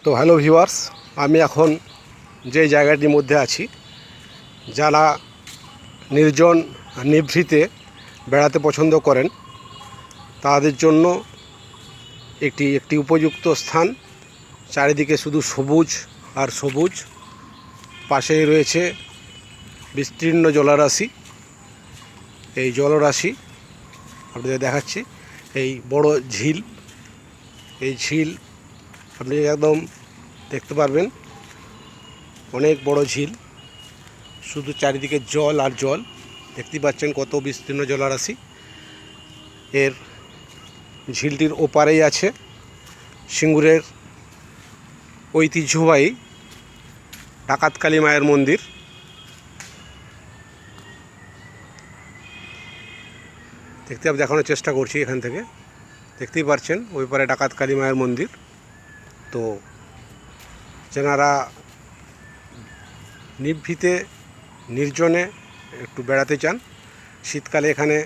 তো hello viewers, আমি এখন যে জায়গাটির মধ্যে আছি, যারা নির্জন নিভৃতে বেড়াতে পছন্দ করেন তাদের জন্য একটি উপযুক্ত স্থান। চারিদিকে শুধু সবুজ আর সবুজ, পাশেই রয়েছে বিস্তীর্ণ জলরাশি। এই জলরাশি আপনাদের দেখাচ্ছি, এই বড় ঝিল, এই ঝিল আপনি একদম দেখতে পারবেন, অনেক বড় ঝিল, শুধু চারিদিকে জল আর জল। দেখতেই পাচ্ছেন কত বিস্তীর্ণ জলরাশি। এর ঝিলটির ওপারেই আছে সিঙ্গুরের ঐতিহ্যবাহী ডাকাতকালী মায়ের মন্দির। দেখানোর চেষ্টা করছি এখান থেকে, দেখতেই পাচ্ছেন ওই পারে ডাকাতকালী মায়ের মন্দির। তো যেনারা নিভৃতে নির্জনে একটু বেড়াতে চান, শীতকালে এখানে